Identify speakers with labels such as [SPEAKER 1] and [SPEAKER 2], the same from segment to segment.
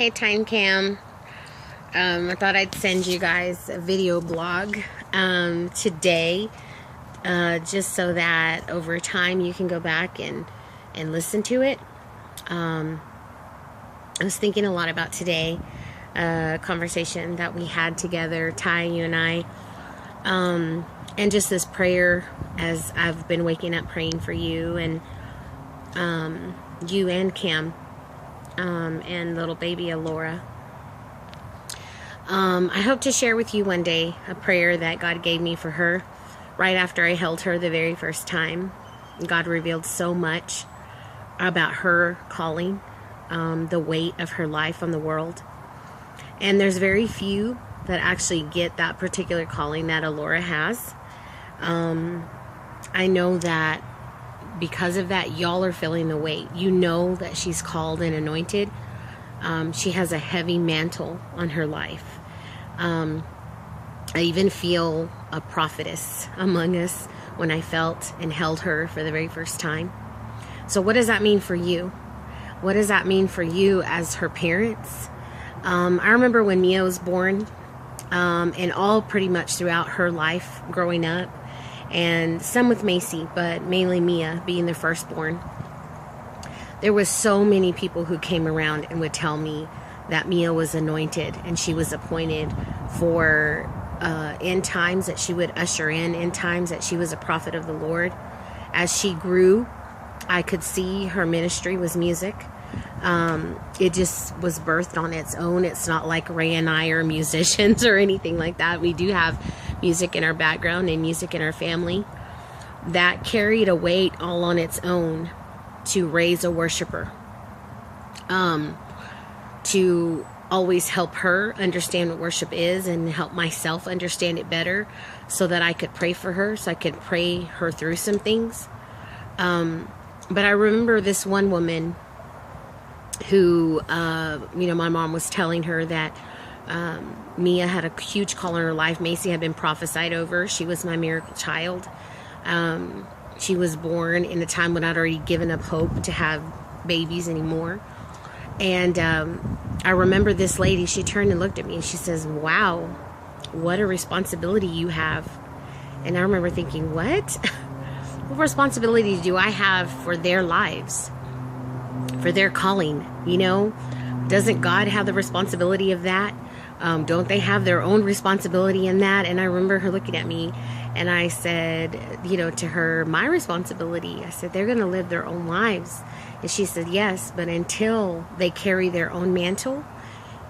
[SPEAKER 1] Hey, Time Cam. I thought I'd send you guys a video blog today, just so that over time you can go back and listen to it. I was thinking a lot about today, conversation that we had together, Ty, you and I, and just this prayer as I've been waking up praying for you and you and Cam. And little baby Alora. I hope to share with you one day a prayer that God gave me for her right after I held her the very first time. God revealed so much about her calling, the weight of her life on the world. And there's very few that actually get that particular calling that Alora has. I know that because of that, y'all are feeling the weight. You know that she's called and anointed. She has a heavy mantle on her life. I even feel a prophetess among us when I felt and held her for the very first time. So what does that mean for you? What does that mean for you as her parents? I remember when Mia was born, and all pretty much throughout her life growing up, and some with Macy, but mainly Mia being the firstborn. There was so many people who came around and would tell me that Mia was anointed and she was appointed for end times, that she would usher in end times, that she was a prophet of the Lord. As she grew, I could see her ministry was music. It just was birthed on its own. It's not like Ray and I are musicians or anything like that. We do have music in our background and music in our family. That carried a weight all on its own to raise a worshiper. To always help her understand what worship is and help myself understand it better so that I could pray for her, so I could pray her through some things. But I remember this one woman who, my mom was telling her that Mia had a huge call in her life. Macy had been prophesied over. She was my miracle child. She was born in a time when I'd already given up hope to have babies anymore. And I remember this lady, she turned and looked at me and she says, "Wow, what a responsibility you have." And I remember thinking, what? What responsibility do I have for their lives? For their calling, Doesn't God have the responsibility of that? Don't they have their own responsibility in that? And I remember her looking at me and I said, to her, my responsibility, I said, they're going to live their own lives. And she said, yes, but until they carry their own mantle,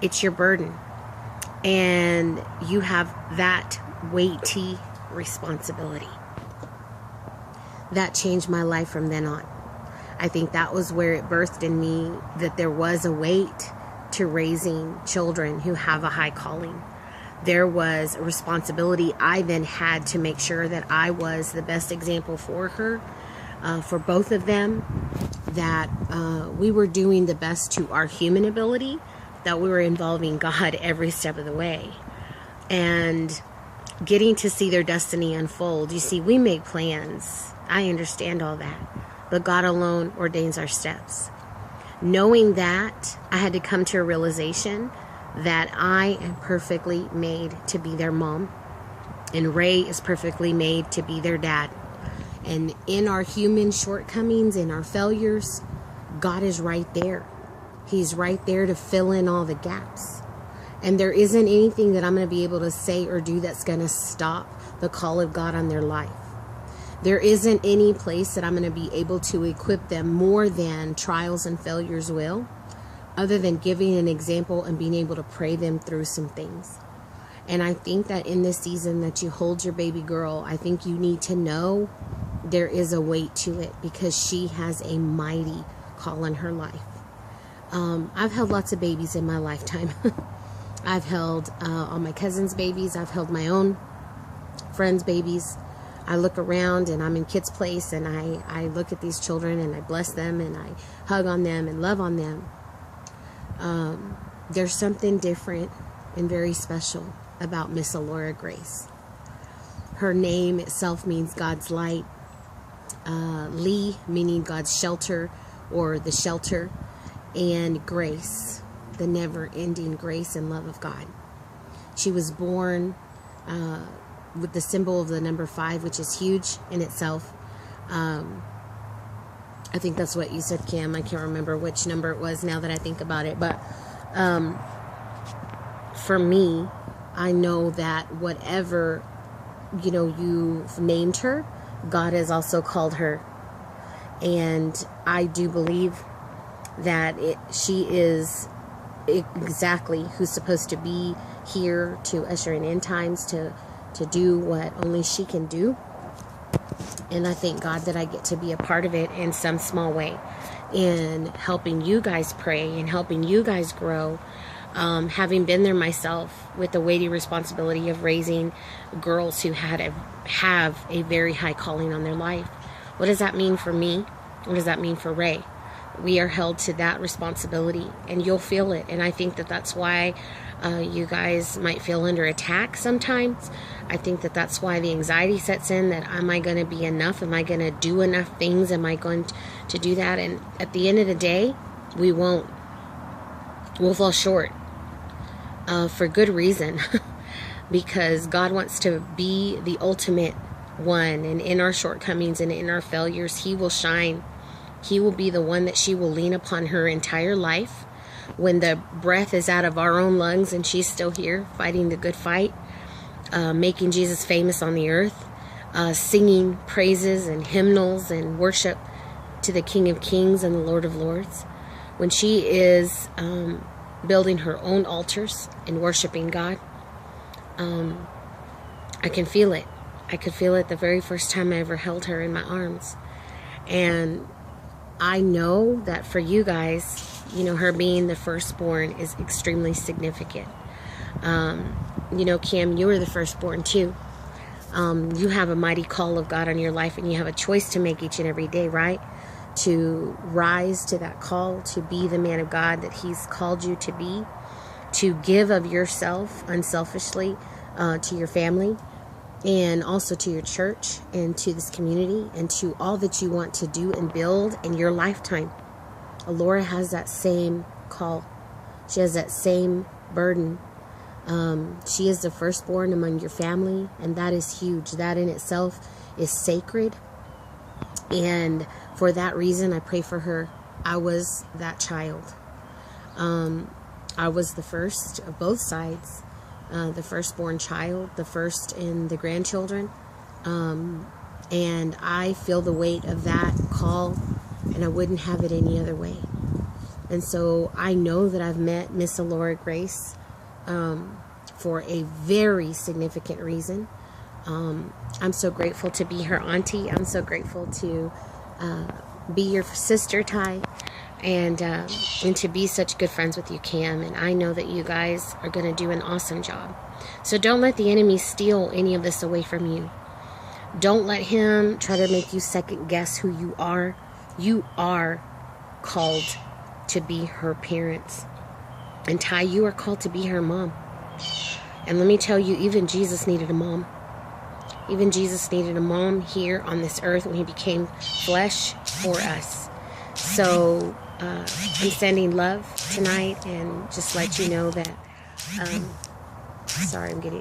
[SPEAKER 1] it's your burden. And you have that weighty responsibility. That changed my life from then on. I think that was where it birthed in me that there was a weight to raising children who have a high calling. There was a responsibility I then had to make sure that I was the best example for her, for both of them, that we were doing the best to our human ability, that we were involving God every step of the way, and getting to see their destiny unfold. You see, we make plans. I understand all that. But God alone ordains our steps. Knowing that, I had to come to a realization that I am perfectly made to be their mom, and Ray is perfectly made to be their dad. And in our human shortcomings, in our failures, God is right there. He's right there to fill in all the gaps. And there isn't anything that I'm going to be able to say or do that's going to stop the call of God on their life. There isn't any place that I'm going to be able to equip them more than trials and failures will, other than giving an example and being able to pray them through some things. And I think that in this season that you hold your baby girl, I think you need to know there is a weight to it because she has a mighty call in her life. I've held lots of babies in my lifetime. I've held all my cousins' babies. I've held my own friends' babies. I look around and I'm in Kids Place and I look at these children and I bless them and I hug on them and love on them. There's something different and very special about Miss Alora Grace. Her name itself means God's light. Lee meaning God's shelter or the shelter, and grace the never-ending grace and love of God. She was born with the symbol of the number 5, which is huge in itself. I think that's what you said, Kim. I can't remember which number it was now that I think about it. But for me, I know that whatever, you've named her, God has also called her. And I do believe that she is exactly who's supposed to be here to usher in end times, to do what only she can do. And I thank God that I get to be a part of it in some small way, in helping you guys pray and helping you guys grow. Having been there myself with the weighty responsibility of raising girls who have a very high calling on their life. What does that mean for me? What does that mean for Ray? We are held to that responsibility, and you'll feel it. And I think that that's why you guys might feel under attack sometimes. I think that that's why the anxiety sets in, that am I going to be enough? Am I going to do enough things? Am I going to do that? And at the end of the day, we won't. We'll fall short for good reason, because God wants to be the ultimate one. And in our shortcomings and in our failures, He will shine. He will be the one that she will lean upon her entire life. When the breath is out of our own lungs and she's still here fighting the good fight, making Jesus famous on the earth, singing praises and hymnals and worship to the King of Kings and the Lord of Lords. When she is building her own altars and worshiping God, I can feel it. I could feel it the very first time I ever held her in my arms. And I know that for you guys, her being the firstborn is extremely significant. Kim, you were the firstborn too. You have a mighty call of God on your life, and you have a choice to make each and every day, right? To rise to that call, to be the man of God that He's called you to be, to give of yourself unselfishly to your family, and also to your church and to this community and to all that you want to do and build in your lifetime. Alora has that same call. She has that same burden. She is the firstborn among your family, and that is huge. That in itself is sacred. And for that reason, I pray for her. I was that child. I was the first of both sides. The firstborn child, the first in the grandchildren. And I feel the weight of that call, and I wouldn't have it any other way. And so I know that I've met Miss Alora Grace for a very significant reason. I'm so grateful to be her auntie. I'm so grateful to be your sister, Ty, and to be such good friends with you, Cam. And I know that you guys are going to do an awesome job. So don't let the enemy steal any of this away from you. Don't let him try to make you second guess who you are. You are called to be her parents. And Ty, you are called to be her mom. And let me tell you, even Jesus needed a mom. Even Jesus needed a mom here on this earth when He became flesh for us. So I'm sending love tonight, and just let you know that, sorry, I'm getting